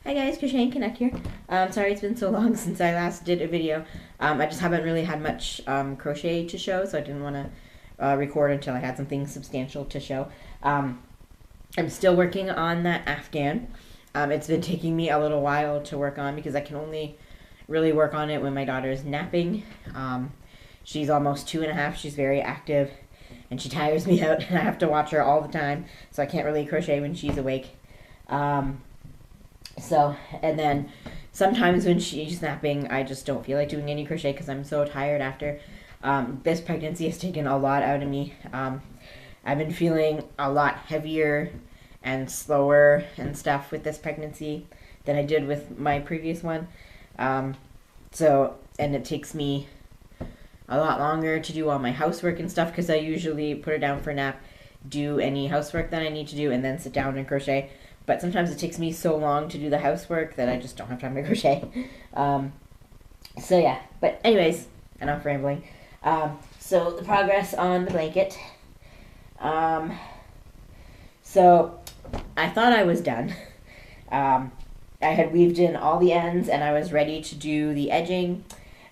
Hi guys, Crochet Connect here. Sorry it's been so long since I last did a video. I just haven't really had much crochet to show, so I didn't want to record until I had something substantial to show. I'm still working on that Afghan. It's been taking me a little while to work on because I can only really work on it when my daughter is napping. She's almost 2.5. She's very active, and she tires me out, and I have to watch her all the time, so I can't really crochet when she's awake. And then sometimes when she's napping, I just don't feel like doing any crochet because I'm so tired after. This pregnancy has taken a lot out of me. I've been feeling a lot heavier and slower and stuff with this pregnancy than I did with my previous one. And it takes me a lot longer to do all my housework and stuff because I usually put her down for a nap, do any housework that I need to do, and then sit down and crochet. But sometimes it takes me so long to do the housework that I just don't have time to crochet. But anyways, enough rambling. So the progress on the blanket. So I thought I was done. I had weaved in all the ends and I was ready to do the edging.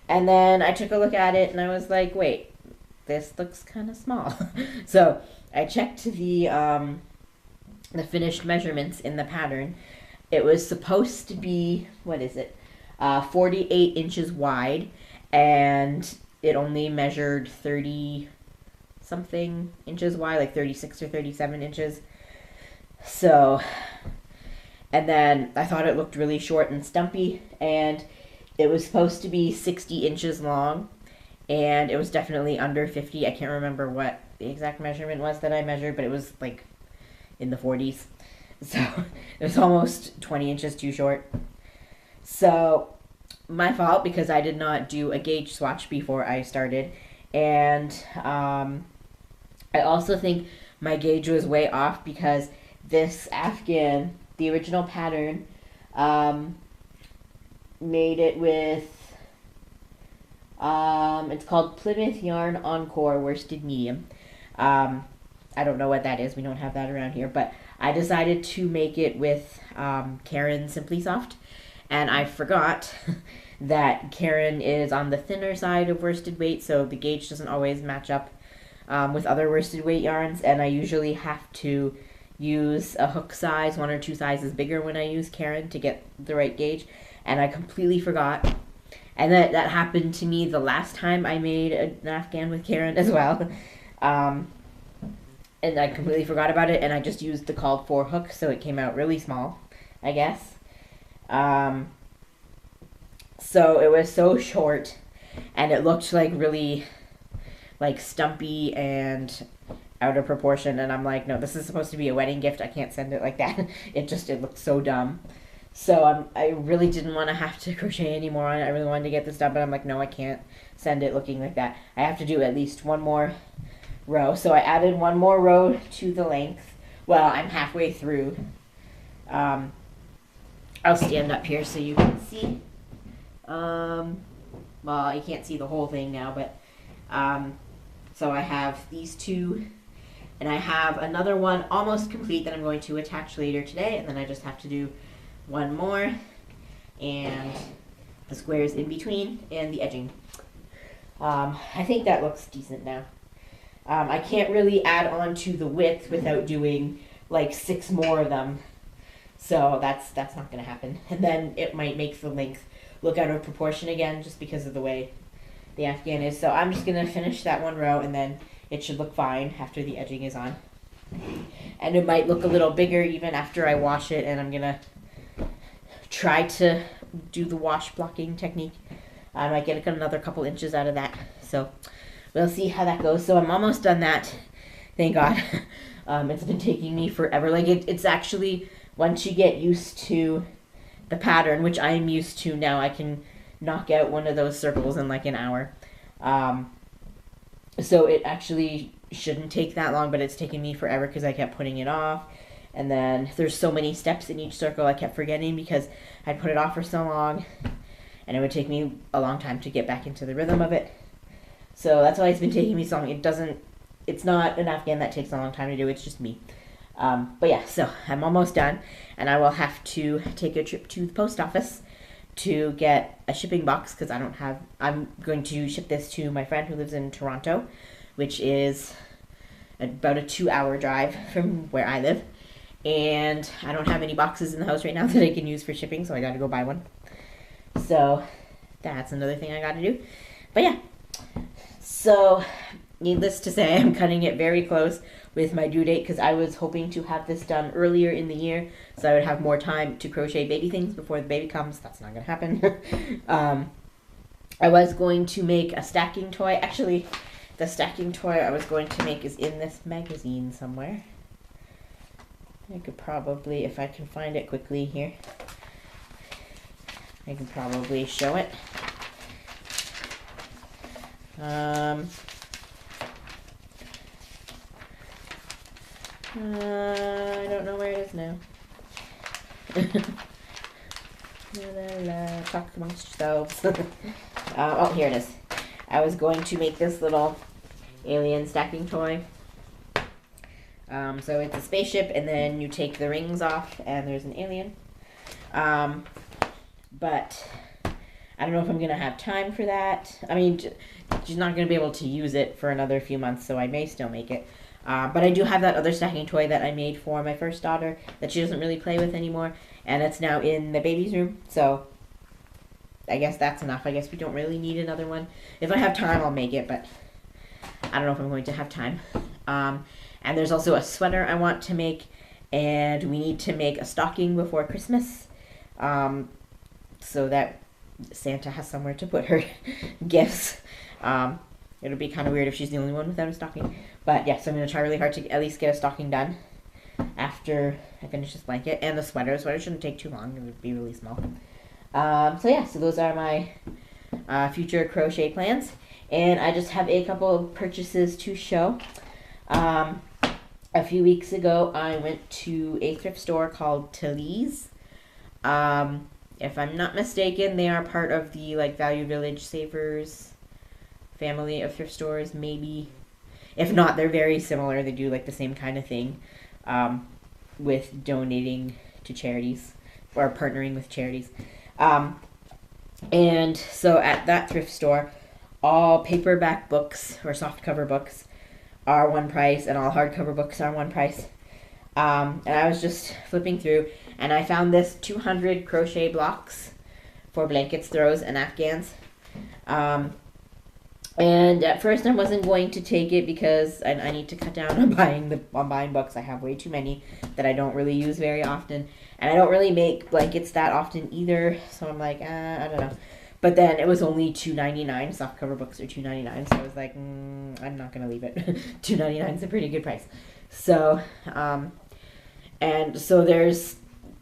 And then I took a look at it and I was like, wait, this looks kind of small. So I checked the finished measurements in the pattern. It was supposed to be, 48 inches wide, and it only measured 30 something inches wide, like 36 or 37 inches. So, and then I thought it looked really short and stumpy, and it was supposed to be 60 inches long, and it was definitely under 50. I can't remember what the exact measurement was that I measured, but it was like in the 40s. So it was almost 20 inches too short. So my fault because I did not do a gauge swatch before I started. And I also think my gauge was way off because this Afghan, the original pattern, made it with, it's called Plymouth Yarn Encore Worsted Medium. I don't know what that is. We don't have that around here. But I decided to make it with Karen Simply Soft. And I forgot that Karen is on the thinner side of worsted weight, so the gauge doesn't always match up with other worsted weight yarns. And I usually have to use a hook size, 1 or 2 sizes bigger when I use Karen to get the right gauge. And I completely forgot. And that happened to me the last time I made an Afghan with Karen as well. And I completely forgot about it, and I just used the called for hook, so it came out really small, I guess. So it was so short, and it looked like really like stumpy and out of proportion, and I'm like, no, this is supposed to be a wedding gift. I can't send it like that. It looked so dumb. So I really didn't want to have to crochet anymore on it. I really wanted to get this done, but I'm like, no, I can't send it looking like that. I have to do at least one more row. So I added one more row to the length. Well, I'm halfway through. I'll stand up here so you can see. Well, you can't see the whole thing now, but so I have these two, and I have another one almost complete that I'm going to attach later today, and then I just have to do one more, and the squares in between, and the edging. I think that looks decent now. I can't really add on to the width without doing like 6 more of them. So that's not going to happen. And then it might make the length look out of proportion again just because of the way the Afghan is. So I'm just going to finish that one row and then it should look fine after the edging is on. And it might look a little bigger even after I wash it, and I'm going to try to do the wash blocking technique. I might get another couple inches out of that. So we'll see how that goes. So I'm almost done that. Thank God. It's been taking me forever. Like it's actually, once you get used to the pattern, which I am used to now, I can knock out one of those circles in like an hour. So it actually shouldn't take that long, but it's taken me forever because I kept putting it off. And then there's so many steps in each circle I kept forgetting because I'd put it off for so long. And it would take me a long time to get back into the rhythm of it. So that's why it's been taking me so long. It's not an Afghan that takes a long time to do, it's just me. But yeah, so I'm almost done, and I will have to take a trip to the post office to get a shipping box because I'm going to ship this to my friend who lives in Toronto, which is about a 2-hour drive from where I live. And I don't have any boxes in the house right now that I can use for shipping, so I gotta go buy one. So that's another thing I gotta do. But yeah, so needless to say, I'm cutting it very close with my due date because I was hoping to have this done earlier in the year so I would have more time to crochet baby things before the baby comes. That's not gonna happen. I was going to make a stacking toy. Actually, the stacking toy I was going to make is in this magazine somewhere. I could probably, if I can find it quickly here, I can probably show it. I don't know where it is now. Talk amongst yourselves. Oh, here it is. I was going to make this little alien stacking toy. So it's a spaceship, and then you take the rings off, and there's an alien. But I don't know if I'm going to have time for that. I mean, she's not going to be able to use it for another few months, so I may still make it. But I do have that other stacking toy that I made for my first daughter that she doesn't really play with anymore, and it's now in the baby's room, so I guess that's enough. I guess we don't really need another one. If I have time, I'll make it, but I don't know if I'm going to have time. And there's also a sweater I want to make, and we need to make a stocking before Christmas, so that Santa has somewhere to put her gifts. It'll be kind of weird if she's the only one without a stocking. But yes, I'm going to try really hard to at least get a stocking done after I finish this blanket. And the sweater. The sweater shouldn't take too long. It would be really small. So yeah, so those are my future crochet plans. And I just have a couple of purchases to show. A few weeks ago, I went to a thrift store called Tilly's. If I'm not mistaken, they are part of the Value Village Savers family of thrift stores, maybe. If not, they're very similar. They do the same kind of thing with donating to charities or partnering with charities. And so at that thrift store, all paperback books or softcover books are one price, and all hardcover books are one price. And I was just flipping through, and I found this 200 crochet blocks for blankets, throws, and Afghans. And at first I wasn't going to take it because I need to cut down on buying books. I have way too many that I don't really use very often, and I don't really make blankets that often either. So I'm like, I don't know. But then it was only $2.99. Softcover books are $2.99, so I was like, I'm not gonna leave it. $2.99 is a pretty good price. So, and so there's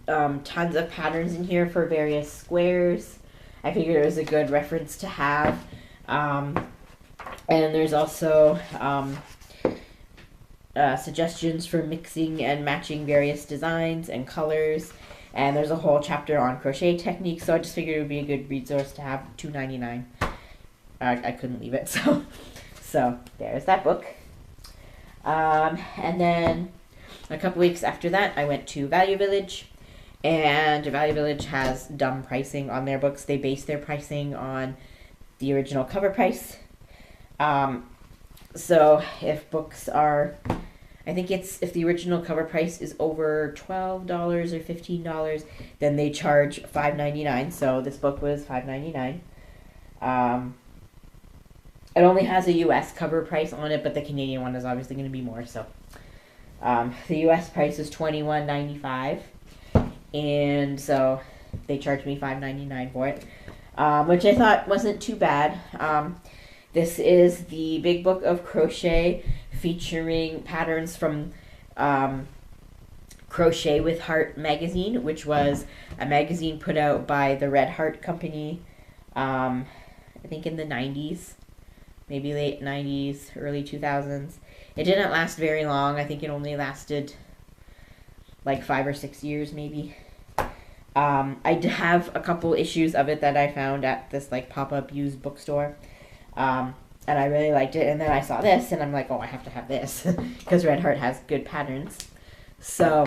tons of patterns in here for various squares. I figured it was a good reference to have. And there's also suggestions for mixing and matching various designs and colors. And there's a whole chapter on crochet techniques, so I just figured it would be a good resource to have. $2.99. I couldn't leave it, so there's that book. And then a couple weeks after that, I went to Value Village, and Value Village has dumb pricing on their books. They base their pricing on the original cover price. So if books are, I think it's, if the original cover price is over $12 or $15, then they charge $5.99. So this book was $5.99. It only has a U.S. cover price on it, but the Canadian one is obviously going to be more. So the U.S. price is $21.95, and so they charged me $5.99 for it, which I thought wasn't too bad. This is the Big Book of Crochet, featuring patterns from Crochet with Heart magazine, which was a magazine put out by the Red Heart Company, I think in the 90s, maybe late 90s, early 2000s. It didn't last very long. I think it only lasted 5 or 6 years maybe. I have a couple issues of it that I found at this pop-up used bookstore. And I really liked it, and then I saw this, and I'm like, oh, I have to have this, because Red Heart has good patterns. So,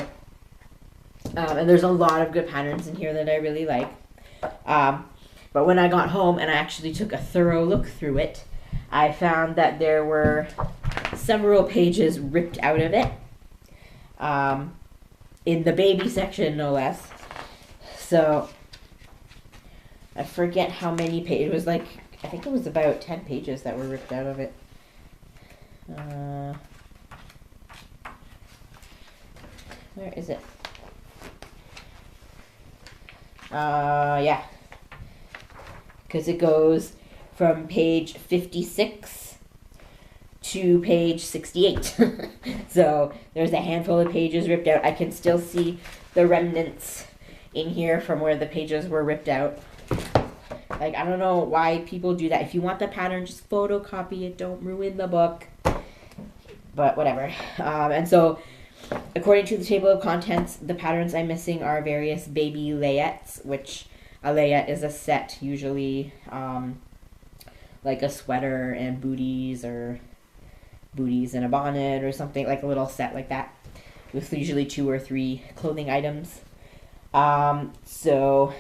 and there's a lot of good patterns in here that I really like. But when I got home and I actually took a thorough look through it, I found that there were several pages ripped out of it. In the baby section, no less. So, I forget how many pages. It was like, I think it was about 10 pages that were ripped out of it. Where is it? Yeah. Because it goes from page 56 to page 68. So there's a handful of pages ripped out. I can still see the remnants in here from where the pages were ripped out. Like, I don't know why people do that. If you want the pattern, just photocopy it. Don't ruin the book. But whatever. And so, according to the table of contents, the patterns I'm missing are various baby layettes, which a layette is a set, usually like a sweater and booties, or booties and a bonnet, or something, like a little set like that, with usually 2 or 3 clothing items. Yeah, so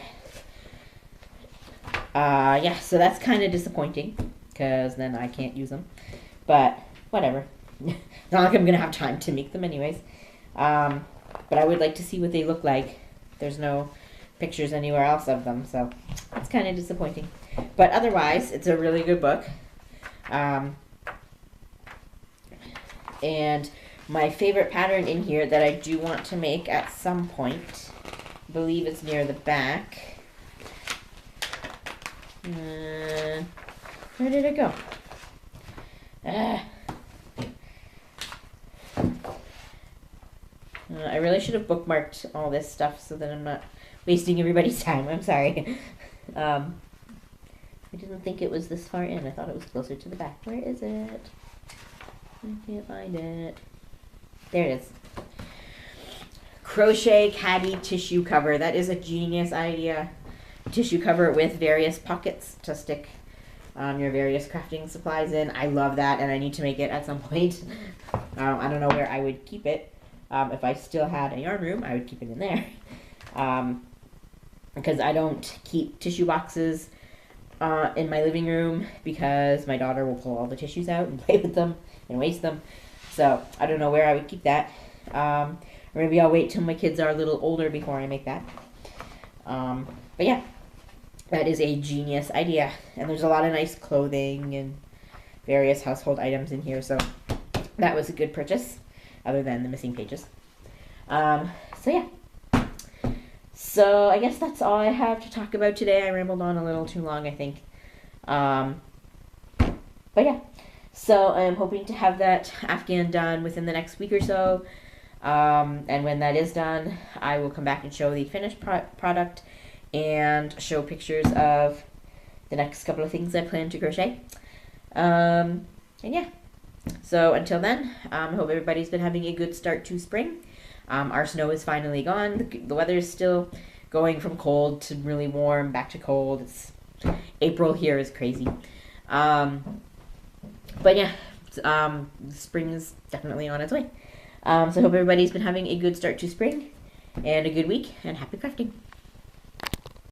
that's kind of disappointing, because then I can't use them. But whatever. It's not like I'm going to have time to make them anyways. But I would like to see what they look like. There's no pictures anywhere else of them, so it's kind of disappointing. But otherwise, it's a really good book. And my favorite pattern in here that I do want to make at some point, I believe it's near the back. Where did it go? I really should have bookmarked all this stuff so that I'm not wasting everybody's time. I'm sorry. I didn't think it was this far in. I thought it was closer to the back. Where is it? I can't find it. There it is. Crochet caddy tissue cover. That is a genius idea. Tissue cover with various pockets to stick your various crafting supplies in. I love that, and I need to make it at some point. I don't know where I would keep it. If I still had a yarn room, I would keep it in there. Because I don't keep tissue boxes in my living room, because my daughter will pull all the tissues out and play with them and waste them. So I don't know where I would keep that. Or maybe I'll wait till my kids are a little older before I make that. But yeah, that is a genius idea. And there's a lot of nice clothing and various household items in here. So that was a good purchase, other than the missing pages. So yeah. So I guess that's all I have to talk about today. I rambled on a little too long, I think. But yeah. So I'm hoping to have that Afghan done within the next week or so. And when that is done, I will come back and show the finished product and show pictures of the next couple of things I plan to crochet. And yeah. So until then, I hope everybody's been having a good start to spring. Our snow is finally gone. The weather is still going from cold to really warm, back to cold. April here is crazy. But yeah, spring is definitely on its way. So I hope everybody's been having a good start to spring and a good week, and happy crafting.